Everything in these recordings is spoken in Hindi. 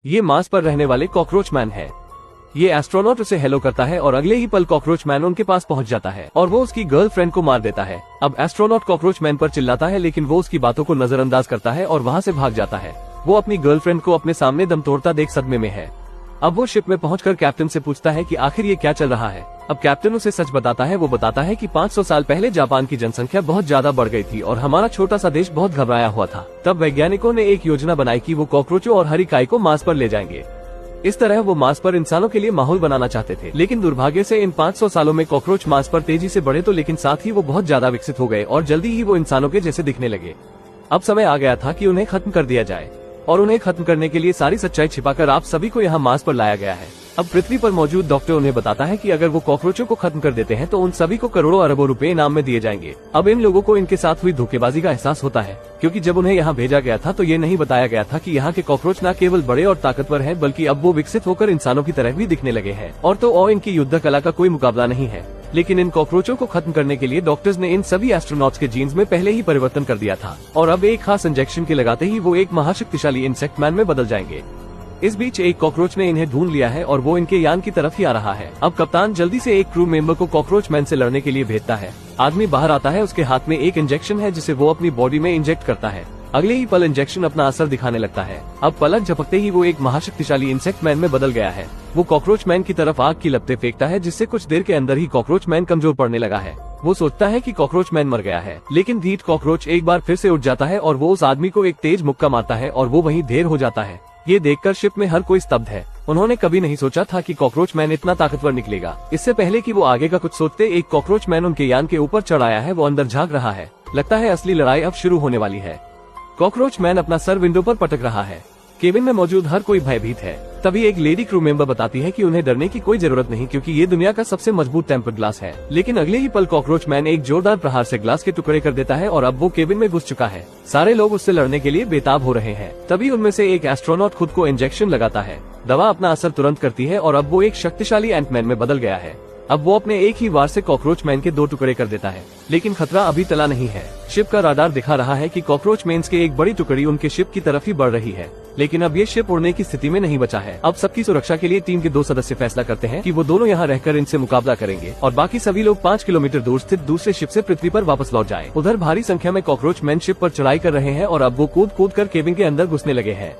ये मार्स पर रहने वाले कॉकरोच मैन है। ये एस्ट्रोनॉट उसे हेलो करता है और अगले ही पल कॉकरोच मैन उनके पास पहुंच जाता है और वो उसकी गर्लफ्रेंड को मार देता है। अब एस्ट्रोनॉट कॉकरोच मैन पर चिल्लाता है, लेकिन वो उसकी बातों को नजरअंदाज करता है और वहाँ से भाग जाता है। वो अपनी गर्लफ्रेंड को अपने सामने दम तोड़ता देख सदमे में है। अब वो शिप में पहुंचकर कैप्टन से पूछता है कि आखिर ये क्या चल रहा है। अब कैप्टन उसे सच बताता है। वो बताता है कि 500 साल पहले जापान की जनसंख्या बहुत ज्यादा बढ़ गई थी और हमारा छोटा सा देश बहुत घबराया हुआ था। तब वैज्ञानिकों ने एक योजना बनाई कि वो कॉकरोचों और हरी काई को मार्स पर ले जाएंगे। इस तरह वो मार्स पर इंसानों के लिए माहौल बनाना चाहते थे, लेकिन दुर्भाग्य से इन 500 सालों में कॉकरोच मार्स पर तेजी से बढ़े तो, लेकिन साथ ही वो बहुत ज्यादा विकसित हो गए और जल्दी ही वो इंसानों के जैसे दिखने लगे। अब समय आ गया था कि उन्हें खत्म कर दिया जाए और उन्हें खत्म करने के लिए सारी सच्चाई छिपाकर आप सभी को यहाँ मार्स पर लाया गया है। अब पृथ्वी पर मौजूद डॉक्टर उन्हें बताता है कि अगर वो कॉकरोचों को खत्म कर देते हैं तो उन सभी को करोड़ों अरबों रुपए इनाम में दिए जाएंगे। अब इन लोगों को इनके साथ हुई धोखेबाजी का एहसास होता है, क्योंकि जब उन्हें यहाँ भेजा गया था तो ये नहीं बताया गया था कि यहाँ के कॉकरोच न केवल बड़े और ताकतवर हैं, बल्कि अब वो विकसित होकर इंसानों की तरह भी दिखने लगे हैं। और तो इनकी युद्ध कला का कोई मुकाबला नहीं है। लेकिन इन कॉकरोचों को खत्म करने के लिए डॉक्टर्स ने इन सभी एस्ट्रोनॉट्स के जीन्स में पहले ही परिवर्तन कर दिया था और अब एक खास इंजेक्शन के लगाते ही वो एक महाशक्तिशाली इंसेक्ट मैन में बदल जाएंगे। इस बीच एक कॉकरोच ने इन्हें ढूंढ लिया है और वो इनके यान की तरफ ही आ रहा है। अब कप्तान जल्दी से एक क्रू मेंबर को कॉकरोच मैन से लड़ने के लिए भेजता है। आदमी बाहर आता है, उसके हाथ में एक इंजेक्शन है जिसे वो अपनी बॉडी में इंजेक्ट करता है। अगले ही पल इंजेक्शन अपना असर दिखाने लगता है। अब पलक झपकते ही वो एक महाशक्तिशाली इंसेक्ट मैन में बदल गया है। वो कॉकरोच मैन की तरफ आग की लपटें फेंकता है, जिससे कुछ देर के अंदर ही कॉकरोच मैन कमजोर पड़ने लगा है। वो सोचता है कि कॉकरोच मैन मर गया है, लेकिन ढीठ कॉकरोच एक बार फिर से उठ जाता है और वो उस आदमी को एक तेज मुक्का मारता है और वो वहीं ढेर हो जाता है। ये देखकर शिप में हर कोई स्तब्ध है। उन्होंने कभी नहीं सोचा था कि कॉकरोच मैन इतना ताकतवर निकलेगा। इससे पहले कि वो आगे का कुछ सोचते, एक कॉकरोच मैन उनके यान के ऊपर चढ़ आया है। वो अंदर झांक रहा है। लगता है असली लड़ाई अब शुरू होने वाली है। कॉकरोच मैन अपना सर विंडो पर पटक रहा है। केबिन में मौजूद हर कोई भयभीत है। तभी एक लेडी क्रू मेंबर बताती है कि उन्हें डरने की कोई जरूरत नहीं, क्योंकि ये दुनिया का सबसे मजबूत टेम्पर्ड ग्लास है। लेकिन अगले ही पल कॉकरोच मैन एक जोरदार प्रहार से ग्लास के टुकड़े कर देता है और अब वो केबिन में घुस चुका है। सारे लोग उससे लड़ने के लिए बेताब हो रहे हैं। तभी उनमें से एक एस्ट्रोनॉट खुद को इंजेक्शन लगाता है। दवा अपना असर तुरंत करती है और अब वो एक शक्तिशाली एंटमैन में बदल गया है। अब वो अपने एक ही वार से कॉकरोच मैन के 2 टुकड़े कर देता है। लेकिन खतरा अभी टला नहीं है। शिप का राडार दिखा रहा है कि कॉकरोच मैन्स के एक बड़ी टुकड़ी उनके शिप की तरफ ही बढ़ रही है। लेकिन अब ये शिप उड़ने की स्थिति में नहीं बचा है। अब सबकी सुरक्षा के लिए टीम के 2 सदस्य फैसला करते हैं कि वो दोनों यहाँ रहकर इनसे मुकाबला करेंगे और बाकी सभी लोग 5 किलोमीटर दूर स्थित दूसरे शिप से पृथ्वी पर वापस लौट जाएं। उधर भारी संख्या में कॉकरोच मैन शिप पर चढ़ाई कर रहे हैं और अब वो कूद कूद कर केबिन के अंदर घुसने लगे हैं।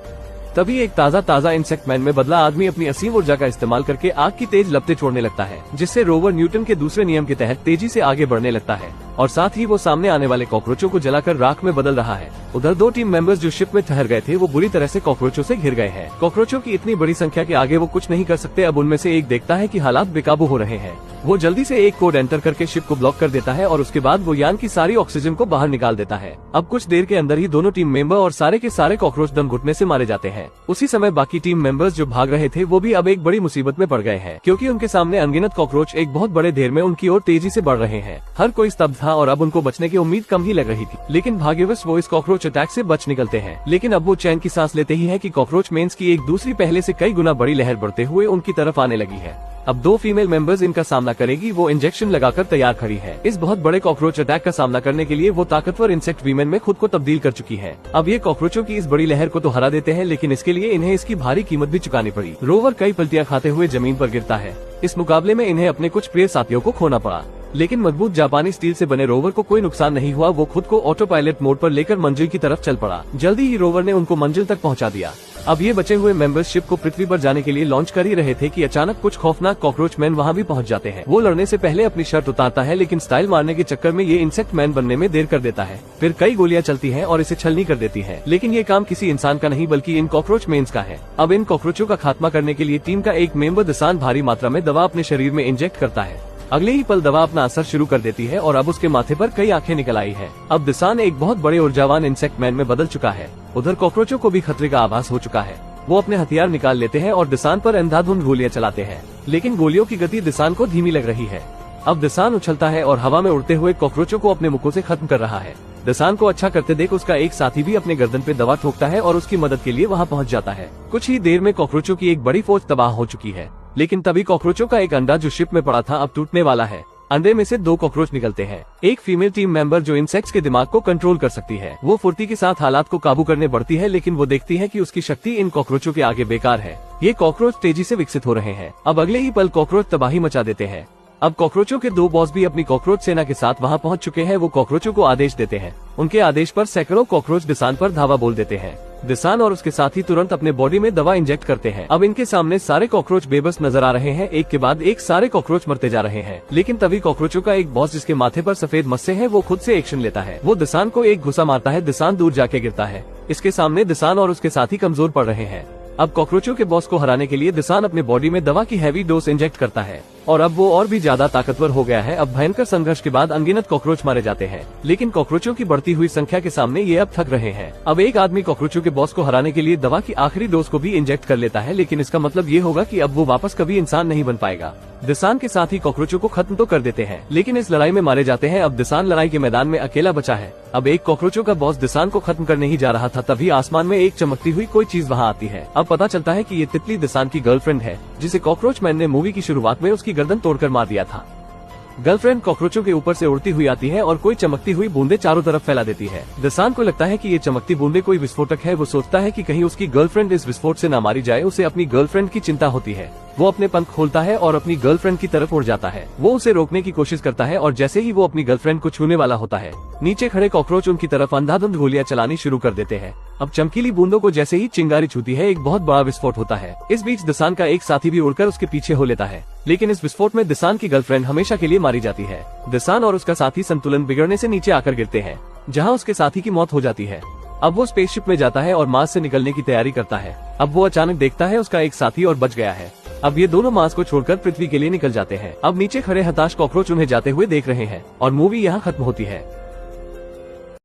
तभी एक ताजा इंसेक्ट मैन में बदला आदमी अपनी असीम ऊर्जा का इस्तेमाल करके आग की तेज लपटें छोड़ने लगता है, जिससे रोवर न्यूटन के दूसरे नियम के तहत तेजी से आगे बढ़ने लगता है और साथ ही वो सामने आने वाले कॉकरोचों को जलाकर राख में बदल रहा है। उधर 2 टीम मेंबर्स जो शिप में ठहर गए थे वो बुरी तरह से कॉकरोचों से घिर गए हैं। कॉकरोचों की इतनी बड़ी संख्या के आगे वो कुछ नहीं कर सकते। अब उनमें से एक देखता है कि हालात बेकाबू हो रहे हैं। वो जल्दी से एक कोड एंटर करके शिप को ब्लॉक कर देता है और उसके बाद वो यान की सारी ऑक्सीजन को बाहर निकाल देता है। अब कुछ देर के अंदर ही दोनों टीम मेंबर और सारे के सारे कॉकरोच दम घुटने से मारे जाते हैं। उसी समय बाकी टीम मेंबर्स जो भाग रहे थे वो भी अब एक बड़ी मुसीबत में पड़ गए हैं, क्योंकि उनके सामने अनगिनत कॉकरोच एक बहुत बड़े ढेर में उनकी ओर तेजी से बढ़ रहे हैं। हर कोई स्तब्ध था और अब उनको बचने की उम्मीद कम ही लग रही थी। लेकिन भाग्यवश वो इस कॉकरोच अटैक से बच निकलते हैं। लेकिन अब वो चैन की सांस लेते ही है कि कॉकरोच मेन्स की एक दूसरी पहले से कई गुना बड़ी लहर बढ़ते हुए उनकी तरफ आने लगी है। अब 2 फीमेल मेंबर्स इनका सामना करेगी। वो इंजेक्शन लगाकर तैयार खड़ी है। इस बहुत बड़े कॉकरोच अटैक का सामना करने के लिए वो ताकतवर इंसेक्ट वीमेन में खुद को तब्दील कर चुकी है। अब ये कॉकरोचों की इस बड़ी लहर को तो हरा देते हैं, लेकिन इसके लिए इन्हें इसकी भारी कीमत भी चुकानी पड़ी। रोवर कई पलटियां खाते हुए जमीन पर गिरता है। इस मुकाबले में इन्हें अपने कुछ प्रिय साथियों को खोना पड़ा, लेकिन मजबूत जापानी स्टील से बने रोवर को कोई नुकसान नहीं हुआ। वो खुद को ऑटो पायलट मोड पर लेकर मंजिल की तरफ चल पड़ा। जल्दी ही रोवर ने उनको मंजिल तक पहुंचा दिया। अब ये बचे हुए मेंबर्स शिप को पृथ्वी पर जाने के लिए लॉन्च कर ही रहे थे कि अचानक कुछ खौफनाक कॉकरोच मैन वहाँ भी पहुँच जाते हैं। वो लड़ने से पहले अपनी शर्ट उतारता है, लेकिन स्टाइल मारने के चक्कर में ये इंसेक्ट मैन बनने में देर कर देता है। फिर कई गोलियां चलती हैं और इसे छलनी कर देती हैं। लेकिन ये काम किसी इंसान का नहीं बल्कि इन कॉकरोच मेन्स का है। अब इन कॉकरोचों का खात्मा करने के लिए टीम का एक मेंबर दिसान भारी मात्रा में दवा अपने शरीर में इंजेक्ट करता है। अगले ही पल दवा अपना असर शुरू कर देती है और अब उसके माथे पर कई आंखें निकल आई है। अब दिसान एक बहुत बड़े ऊर्जावान इंसेक्ट मैन में बदल चुका है। उधर कॉकरोचों को भी खतरे का आभास हो चुका है। वो अपने हथियार निकाल लेते हैं और दिसान पर अंधाधुंध गोलियां चलाते हैं, लेकिन गोलियों की गति दिसान को धीमी लग रही है। अब दिसान उछलता है और हवा में उड़ते हुए कॉकरोचों को अपने मुक्कों से खत्म कर रहा है। दिसान को अच्छा करते देख उसका एक साथी भी अपने गर्दन पे दवा ठोकता है और उसकी मदद के लिए वहाँ पहुँच जाता है। कुछ ही देर में कॉकरोचों की एक बड़ी फौज तबाह हो चुकी है। लेकिन तभी कॉकरोचों का एक अंडा जो शिप में पड़ा था अब टूटने वाला है। अंडे में से 2 कॉकरोच निकलते हैं। एक फीमेल टीम मेंबर जो इंसेक्ट्स के दिमाग को कंट्रोल कर सकती है, वो फुर्ती के साथ हालात को काबू करने बढ़ती है, लेकिन वो देखती है कि उसकी शक्ति इन कॉकरोचों के आगे बेकार है। ये कॉकरोच तेजी से विकसित हो रहे हैं। अब अगले ही पल कॉकरोच तबाही मचा देते हैं। अब कॉकरोचों के 2 बॉस भी अपनी कॉकरोच सेना के साथ वहां पहुंच चुके हैं। वो कॉकरोचों को आदेश देते हैं। उनके आदेश पर सैकड़ों कॉकरोच दिसान पर धावा बोल देते हैं। दिसान और उसके साथी तुरंत अपने बॉडी में दवा इंजेक्ट करते हैं। अब इनके सामने सारे कॉकरोच बेबस नजर आ रहे हैं। एक के बाद एक सारे कॉकरोच मरते जा रहे हैं। लेकिन तभी कॉकरोचों का एक बॉस, जिसके माथे पर सफेद मस्से हैं, वो खुद से एक्शन लेता है। वो दिसान को एक घुसा मारता है। दिसान दूर जाके गिरता है। इसके सामने दिसान और उसके साथी कमजोर पड़ रहे हैं। अब कॉकरोचों के बॉस को हराने के लिए दिसान अपने बॉडी में दवा की हैवी डोज इंजेक्ट करता है और अब वो और भी ज्यादा ताकतवर हो गया है। अब भयंकर संघर्ष के बाद अनगिनत कॉकरोच मारे जाते हैं, लेकिन कॉकरोचों की बढ़ती हुई संख्या के सामने ये अब थक रहे हैं। अब एक आदमी कॉकरोचों के बॉस को हराने के लिए दवा की आखिरी डोज को भी इंजेक्ट कर लेता है, लेकिन इसका मतलब ये होगा कि अब वो वापस कभी इंसान नहीं बन पाएगा। दिसान के साथ ही कॉकरोचों को खत्म तो कर देते हैं, लेकिन इस लड़ाई में मारे जाते हैं। अब दिसान लड़ाई के मैदान में अकेला बचा है। अब एक कॉकरोचों का बॉस दिसान को खत्म करने ही जा रहा था, तभी आसमान में एक चमकती हुई कोई चीज वहां आती है। अब पता चलता है कि ये तितली दिसान की गर्लफ्रेंड है, जिसे कॉकरोच मैन ने मूवी की शुरुआत में उसकी गर्दन तोड़कर मार दिया था। गर्लफ्रेंड कॉकरोचों के ऊपर से उड़ती हुई आती है और कोई चमकती हुई बूंदे चारों तरफ फैला देती है। दिसान को लगता है कि ये चमकती बूंदे कोई विस्फोटक है। वो सोचता है कि कहीं उसकी गर्लफ्रेंड इस विस्फोट से न मारी जाए। उसे अपनी गर्लफ्रेंड की चिंता होती है। वो अपने पंख खोलता है और अपनी गर्लफ्रेंड की तरफ उड़ जाता है। वो उसे रोकने की कोशिश करता है और जैसे ही वो अपनी गर्लफ्रेंड को छूने वाला होता है, नीचे खड़े कॉकरोच उनकी तरफ अंधाधुंध गोलियां चलानी शुरू कर देते हैं। अब चमकीली बूंदों को जैसे ही चिंगारी छूती है, एक बहुत बड़ा विस्फोट होता है। इस बीच दिसान का एक साथी भी उड़कर उसके पीछे हो लेता है, लेकिन इस विस्फोट में दिसान की गर्लफ्रेंड हमेशा के लिए मारी जाती है। दिसान और उसका साथी संतुलन बिगड़ने से नीचे आकर गिरते हैं, जहाँ उसके साथी की मौत हो जाती है। अब वो स्पेसशिप में जाता है और मार्स से निकलने की तैयारी करता है। अब वो अचानक देखता है उसका एक साथी और बच गया है। अब ये दोनों मार्स को छोड़कर पृथ्वी के लिए निकल जाते हैं। अब नीचे खड़े हताश कॉकरोच उन्हें जाते हुए देख रहे हैं और मूवी यहाँ खत्म होती है।